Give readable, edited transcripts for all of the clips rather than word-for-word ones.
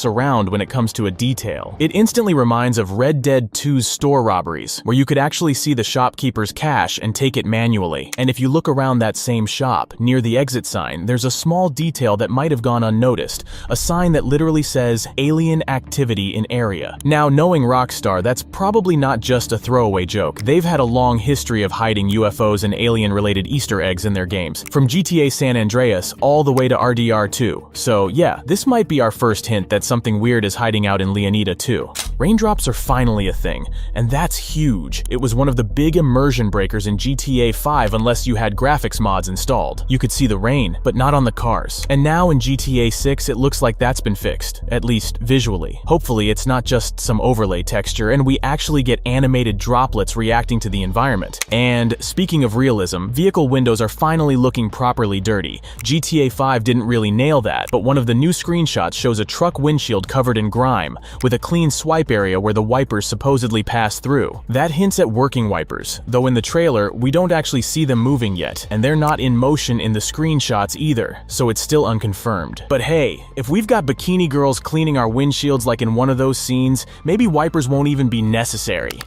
else around when it comes to a detail. It instantly reminds of Red Dead 2's store robberies, where you could actually see the shopkeeper's cash and take it manually. And if you look around that same shop, near the exit sign, there's a small detail that might have gone unnoticed, a sign that literally says alien activity in area. Now, knowing Rockstar, that's probably not just a throwaway joke. They've had a long history of hiding UFOs and alien-related Easter eggs in their games, from GTA San Andreas all the way to RDR 2. So yeah, this might be our first hint that something weird is hiding out in Leonida too. Raindrops are finally a thing, and that's huge. It was one of the big immersion breakers in GTA 5 unless you had graphics mods installed. You could see the rain, but not on the cars. And now in GTA 6, it looks like that's been fixed, at least visually. Hopefully it's not just some overlay texture and we actually get animated droplets reacting to the environment. And speaking of realism, vehicle windows are finally looking properly dirty. GTA 5 didn't really nail that, but one of the new screenshots shows a truck windshield covered in grime, with a clean swipe area where the wipers supposedly pass through. That hints at working wipers, though in the trailer, we don't actually see them moving yet, and they're not in motion in the screenshots either, so it's still unconfirmed. But hey, if we've got bikini girls cleaning our windshields like in one of those scenes, maybe wipers won't even be necessary.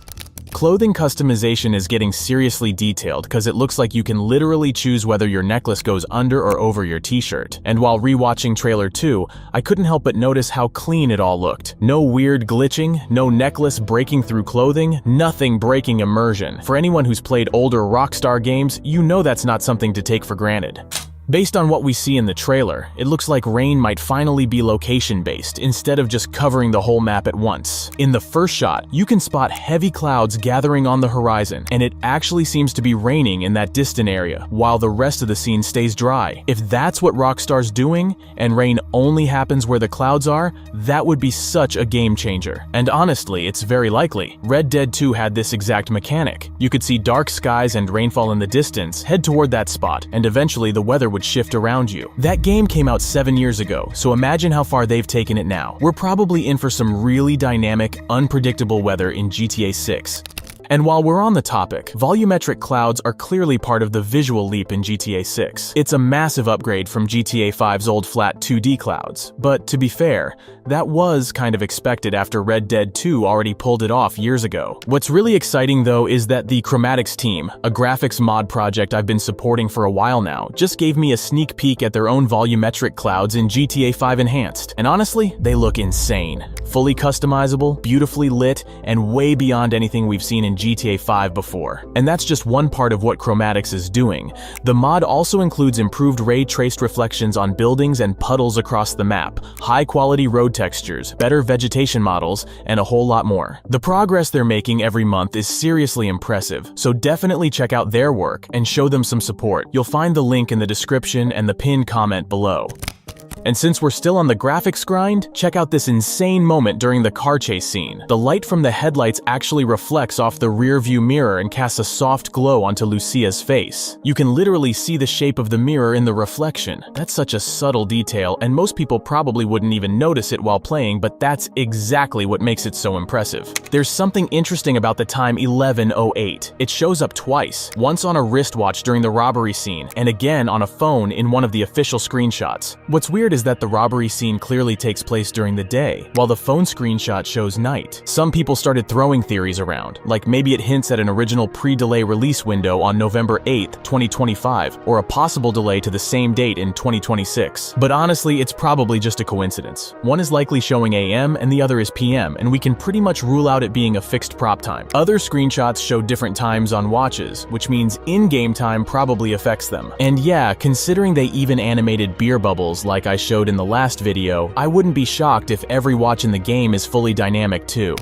Clothing customization is getting seriously detailed because it looks like you can literally choose whether your necklace goes under or over your t-shirt. And while rewatching trailer 2, I couldn't help but notice how clean it all looked. No weird glitching, no necklace breaking through clothing, nothing breaking immersion. For anyone who's played older Rockstar games, you know that's not something to take for granted. Based on what we see in the trailer, it looks like rain might finally be location-based instead of just covering the whole map at once. In the first shot, you can spot heavy clouds gathering on the horizon, and it actually seems to be raining in that distant area, while the rest of the scene stays dry. If that's what Rockstar's doing, and rain only happens where the clouds are, that would be such a game changer. And honestly, it's very likely. Red Dead 2 had this exact mechanic. You could see dark skies and rainfall in the distance, head toward that spot, and eventually the weather would shift around you. That game came out 7 years ago, so imagine how far they've taken it now. We're probably in for some really dynamic, unpredictable weather in GTA 6. And while we're on the topic, volumetric clouds are clearly part of the visual leap in GTA 6. It's a massive upgrade from GTA 5's old flat 2D clouds. But to be fair, that was kind of expected after Red Dead 2 already pulled it off years ago. What's really exciting though is that the Chromatics team, a graphics mod project I've been supporting for a while now, just gave me a sneak peek at their own volumetric clouds in GTA 5 Enhanced. And honestly, they look insane. Fully customizable, beautifully lit, and way beyond anything we've seen in GTA 5 before. And that's just one part of what Chromatics is doing. The mod also includes improved ray-traced reflections on buildings and puddles across the map, high-quality road textures, better vegetation models, and a whole lot more. The progress they're making every month is seriously impressive, so definitely check out their work and show them some support. You'll find the link in the description and the pinned comment below. And since we're still on the graphics grind, check out this insane moment during the car chase scene. The light from the headlights actually reflects off the rear view mirror and casts a soft glow onto Lucia's face. You can literally see the shape of the mirror in the reflection. That's such a subtle detail, and most people probably wouldn't even notice it while playing, but that's exactly what makes it so impressive. There's something interesting about the time 11:08. It shows up twice, once on a wristwatch during the robbery scene, and again on a phone in one of the official screenshots. What's weird is that the robbery scene clearly takes place during the day, while the phone screenshot shows night. Some people started throwing theories around, like maybe it hints at an original pre-delay release window on November 8th, 2025, or a possible delay to the same date in 2026. But honestly, it's probably just a coincidence. One is likely showing AM and the other is PM, and we can pretty much rule out it being a fixed prop time. Other screenshots show different times on watches, which means in-game time probably affects them. And yeah, considering they even animated beer bubbles like I showed in the last video, I wouldn't be shocked if every watch in the game is fully dynamic too.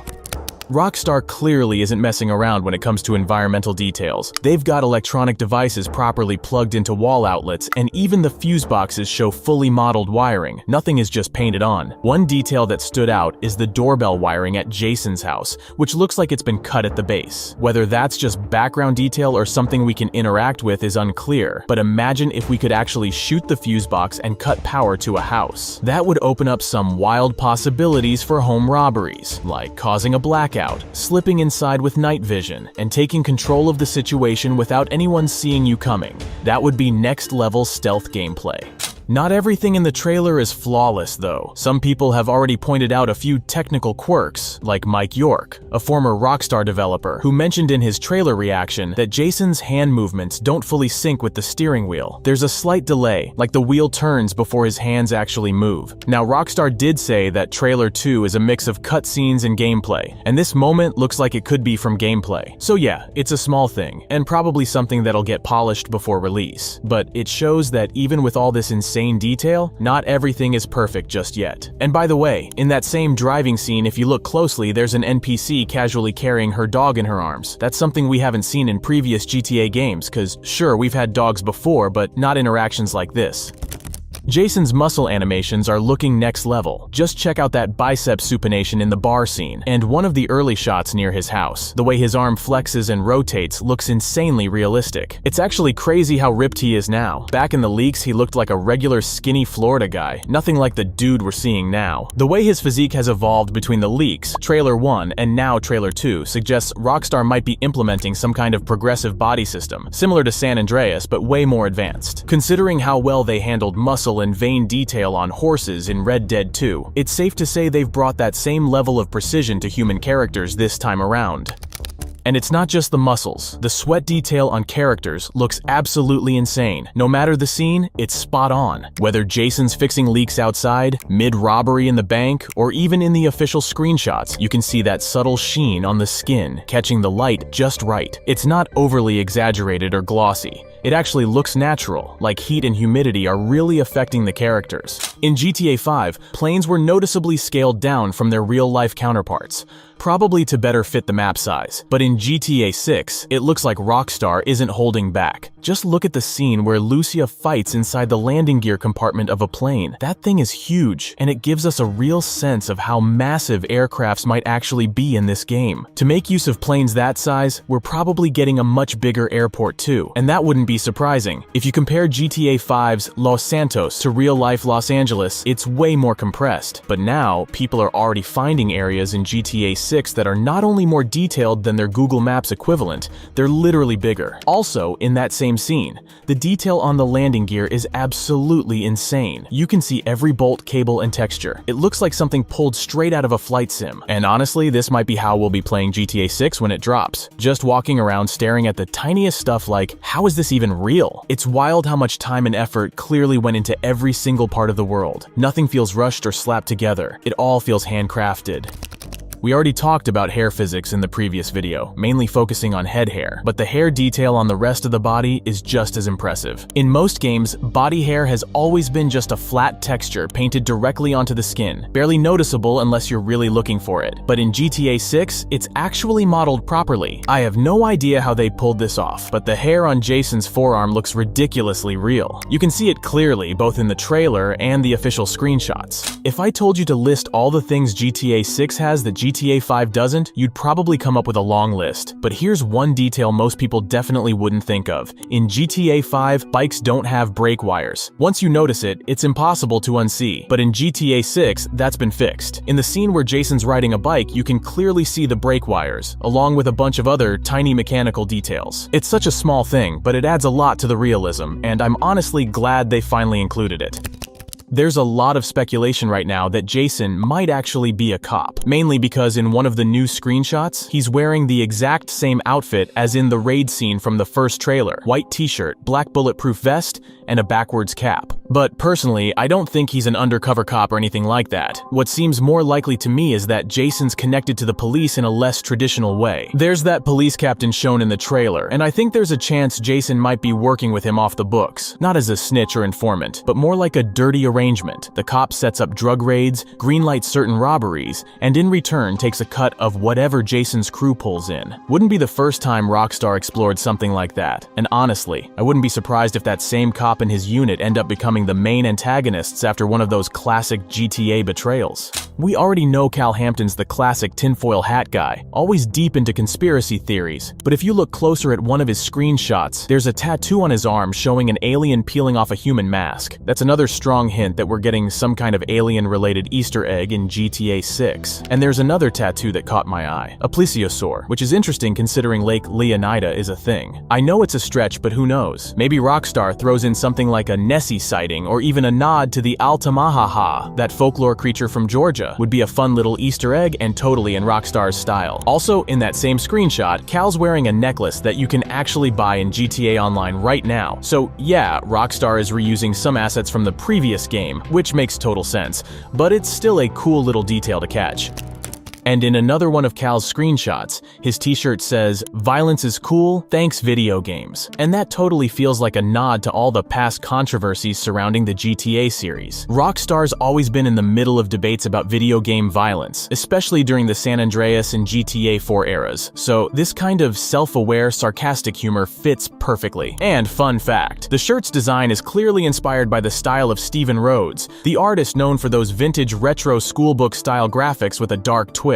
Rockstar clearly isn't messing around when it comes to environmental details. They've got electronic devices properly plugged into wall outlets, and even the fuse boxes show fully modeled wiring. Nothing is just painted on. One detail that stood out is the doorbell wiring at Jason's house, which looks like it's been cut at the base. Whether that's just background detail or something we can interact with is unclear, but imagine if we could actually shoot the fuse box and cut power to a house. That would open up some wild possibilities for home robberies, like causing a blackout, slipping inside with night vision, and taking control of the situation without anyone seeing you coming. That would be next-level stealth gameplay. Not everything in the trailer is flawless, though. Some people have already pointed out a few technical quirks, like Mike York, a former Rockstar developer, who mentioned in his trailer reaction that Jason's hand movements don't fully sync with the steering wheel. There's a slight delay, like the wheel turns before his hands actually move. Now, Rockstar did say that Trailer 2 is a mix of cutscenes and gameplay, and this moment looks like it could be from gameplay. So yeah, it's a small thing, and probably something that'll get polished before release. But it shows that even with all this insane detail, not everything is perfect just yet. And by the way, in that same driving scene, if you look closely, there's an NPC casually carrying her dog in her arms. That's something we haven't seen in previous GTA games, cause sure, we've had dogs before, but not interactions like this. Jason's muscle animations are looking next level. Just check out that bicep supination in the bar scene, and one of the early shots near his house. The way his arm flexes and rotates looks insanely realistic. It's actually crazy how ripped he is now. Back in the leaks, he looked like a regular skinny Florida guy, nothing like the dude we're seeing now. The way his physique has evolved between the leaks, Trailer 1, and now Trailer 2 suggests Rockstar might be implementing some kind of progressive body system, similar to San Andreas but way more advanced. Considering how well they handled muscle and vein detail on horses in Red Dead 2, it's safe to say they've brought that same level of precision to human characters this time around. And it's not just the muscles. The sweat detail on characters looks absolutely insane. No matter the scene, it's spot on. Whether Jason's fixing leaks outside, mid-robbery in the bank, or even in the official screenshots, you can see that subtle sheen on the skin, catching the light just right. It's not overly exaggerated or glossy. It actually looks natural, like heat and humidity are really affecting the characters. In GTA 5, planes were noticeably scaled down from their real-life counterparts, probably to better fit the map size. But in GTA 6, it looks like Rockstar isn't holding back. Just look at the scene where Lucia fights inside the landing gear compartment of a plane. That thing is huge, and it gives us a real sense of how massive aircrafts might actually be in this game. To make use of planes that size, we're probably getting a much bigger airport too, and that wouldn't be surprising. If you compare GTA 5's Los Santos to real-life Los Angeles, it's way more compressed. But now, people are already finding areas in GTA 6 that are not only more detailed than their Google Maps equivalent, they're literally bigger. Also, in that same scene, the detail on the landing gear is absolutely insane. You can see every bolt, cable, and texture. It looks like something pulled straight out of a flight sim. And honestly, this might be how we'll be playing GTA 6 when it drops. Just walking around staring at the tiniest stuff like, how is this even real? It's wild how much time and effort clearly went into every single part of the world. Nothing feels rushed or slapped together. It all feels handcrafted. We already talked about hair physics in the previous video, mainly focusing on head hair, but the hair detail on the rest of the body is just as impressive. In most games, body hair has always been just a flat texture painted directly onto the skin, barely noticeable unless you're really looking for it. But in GTA 6, it's actually modeled properly. I have no idea how they pulled this off, but the hair on Jason's forearm looks ridiculously real. You can see it clearly both in the trailer and the official screenshots. If I told you to list all the things GTA 6 has that GTA 5 doesn't, you'd probably come up with a long list. But here's one detail most people definitely wouldn't think of. In GTA 5, bikes don't have brake wires. Once you notice it, it's impossible to unsee. But in GTA 6, that's been fixed. In the scene where Jason's riding a bike, you can clearly see the brake wires, along with a bunch of other tiny mechanical details. It's such a small thing, but it adds a lot to the realism, and I'm honestly glad they finally included it. There's a lot of speculation right now that Jason might actually be a cop, mainly because in one of the new screenshots, he's wearing the exact same outfit as in the raid scene from the first trailer: white t-shirt, black bulletproof vest, and a backwards cap. But personally, I don't think he's an undercover cop or anything like that. What seems more likely to me is that Jason's connected to the police in a less traditional way. There's that police captain shown in the trailer, and I think there's a chance Jason might be working with him off the books, not as a snitch or informant, but more like a dirty arrangement. The cop sets up drug raids, greenlights certain robberies, and in return takes a cut of whatever Jason's crew pulls in. Wouldn't be the first time Rockstar explored something like that, and honestly, I wouldn't be surprised if that same cop and his unit end up becoming the main antagonists after one of those classic GTA betrayals. We already know Cal Hampton's the classic tinfoil hat guy, always deep into conspiracy theories. But if you look closer at one of his screenshots, there's a tattoo on his arm showing an alien peeling off a human mask. That's another strong hint that we're getting some kind of alien-related Easter egg in GTA 6. And there's another tattoo that caught my eye, a plesiosaur, which is interesting considering Lake Leonida is a thing. I know it's a stretch, but who knows? Maybe Rockstar throws in something like a Nessie sighting or even a nod to the Altamaha, that folklore creature from Georgia. Would be a fun little Easter egg and totally in Rockstar's style. Also, in that same screenshot, Cal's wearing a necklace that you can actually buy in GTA Online right now. So yeah, Rockstar is reusing some assets from the previous game, which makes total sense, but it's still a cool little detail to catch. And in another one of Cal's screenshots, his t-shirt says, "Violence is cool, thanks video games." And that totally feels like a nod to all the past controversies surrounding the GTA series. Rockstar's always been in the middle of debates about video game violence, especially during the San Andreas and GTA 4 eras, so this kind of self-aware, sarcastic humor fits perfectly. And fun fact, the shirt's design is clearly inspired by the style of Stephen Rhodes, the artist known for those vintage retro schoolbook-style graphics with a dark twist.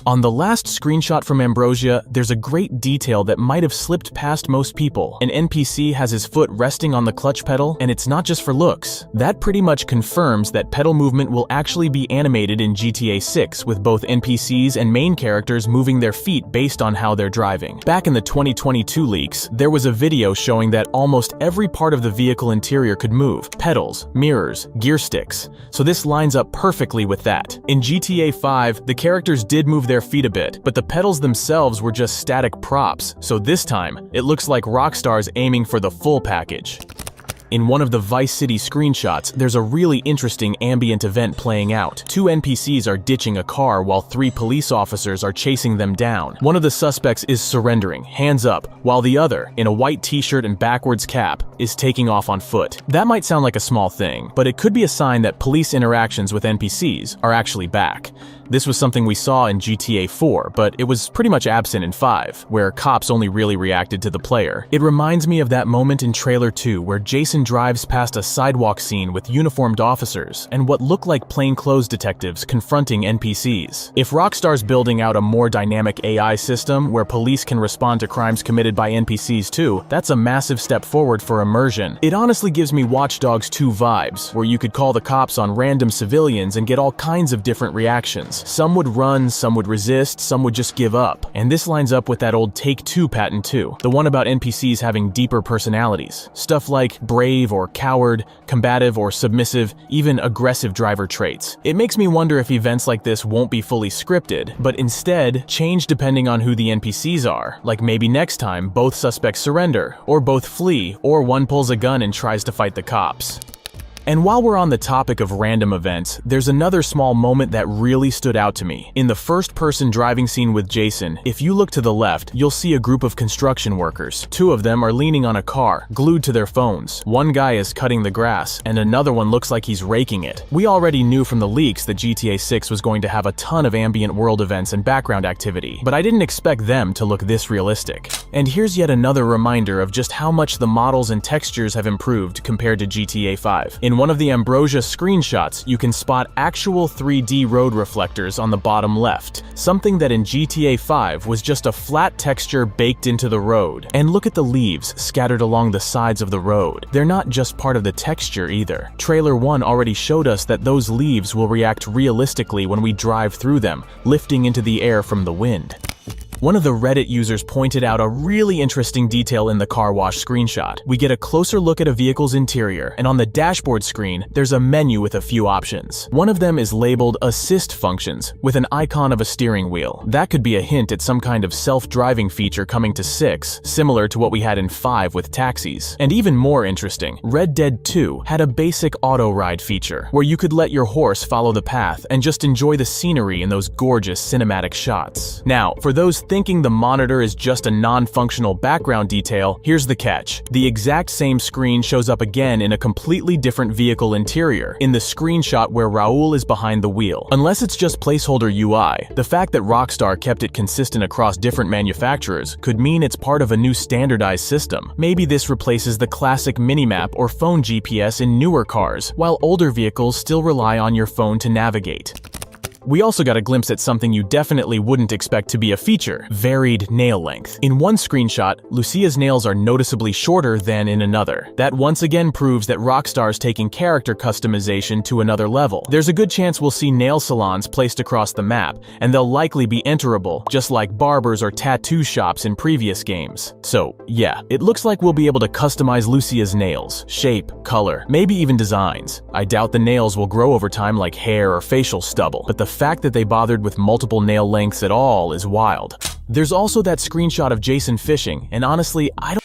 On the last screenshot from Ambrosia, there's a great detail that might have slipped past most people. An NPC has his foot resting on the clutch pedal, and it's not just for looks. That pretty much confirms that pedal movement will actually be animated in GTA 6, with both NPCs and main characters moving their feet based on how they're driving. Back in the 2022 leaks, there was a video showing that almost every part of the vehicle interior could move: pedals, mirrors, gear sticks. So this lines up perfectly with that. In GTA 5, the characters did move their feet a bit, but the pedals themselves were just static props, so this time, it looks like Rockstar's aiming for the full package. In one of the Vice City screenshots, there's a really interesting ambient event playing out. Two NPCs are ditching a car while three police officers are chasing them down. One of the suspects is surrendering, hands up, while the other, in a white t-shirt and backwards cap, is taking off on foot. That might sound like a small thing, but it could be a sign that police interactions with NPCs are actually back. This was something we saw in GTA 4, but it was pretty much absent in 5, where cops only really reacted to the player. It reminds me of that moment in Trailer 2 where Jason drives past a sidewalk scene with uniformed officers and what look like plainclothes detectives confronting NPCs. If Rockstar's building out a more dynamic AI system where police can respond to crimes committed by NPCs too, that's a massive step forward for immersion. It honestly gives me Watch Dogs 2 vibes, where you could call the cops on random civilians and get all kinds of different reactions. Some would run, some would resist, some would just give up. And this lines up with that old Take-Two patent too, the one about NPCs having deeper personalities. Stuff like brave or coward, combative or submissive, even aggressive driver traits. It makes me wonder if events like this won't be fully scripted, but instead change depending on who the NPCs are. Like maybe next time both suspects surrender, or both flee, or one pulls a gun and tries to fight the cops. And while we're on the topic of random events, there's another small moment that really stood out to me. In the first-person driving scene with Jason, if you look to the left, you'll see a group of construction workers. Two of them are leaning on a car, glued to their phones. One guy is cutting the grass, and another one looks like he's raking it. We already knew from the leaks that GTA 6 was going to have a ton of ambient world events and background activity, but I didn't expect them to look this realistic. And here's yet another reminder of just how much the models and textures have improved compared to GTA 5. In one of the Ambrosia screenshots, you can spot actual 3D road reflectors on the bottom left, something that in GTA 5 was just a flat texture baked into the road. And look at the leaves scattered along the sides of the road. They're not just part of the texture either. Trailer 1 already showed us that those leaves will react realistically when we drive through them, lifting into the air from the wind. One of the Reddit users pointed out a really interesting detail in the car wash screenshot. We get a closer look at a vehicle's interior, and on the dashboard screen, there's a menu with a few options. One of them is labeled Assist Functions, with an icon of a steering wheel. That could be a hint at some kind of self-driving feature coming to 6, similar to what we had in 5 with taxis. And even more interesting, Red Dead 2 had a basic auto ride feature, where you could let your horse follow the path and just enjoy the scenery in those gorgeous cinematic shots. Now, for those thinking the monitor is just a non-functional background detail, here's the catch. The exact same screen shows up again in a completely different vehicle interior, in the screenshot where Raul is behind the wheel. Unless it's just placeholder UI, the fact that Rockstar kept it consistent across different manufacturers could mean it's part of a new standardized system. Maybe this replaces the classic minimap or phone GPS in newer cars, while older vehicles still rely on your phone to navigate. We also got a glimpse at something you definitely wouldn't expect to be a feature: varied nail length. In one screenshot, Lucia's nails are noticeably shorter than in another. That once again proves that Rockstar's taking character customization to another level. There's a good chance we'll see nail salons placed across the map, and they'll likely be enterable, just like barbers or tattoo shops in previous games. So, yeah, it looks like we'll be able to customize Lucia's nails, shape, color, maybe even designs. I doubt the nails will grow over time like hair or facial stubble, but the fact that they bothered with multiple nail lengths at all is wild. There's also that screenshot of Jason fishing, and honestly, I don't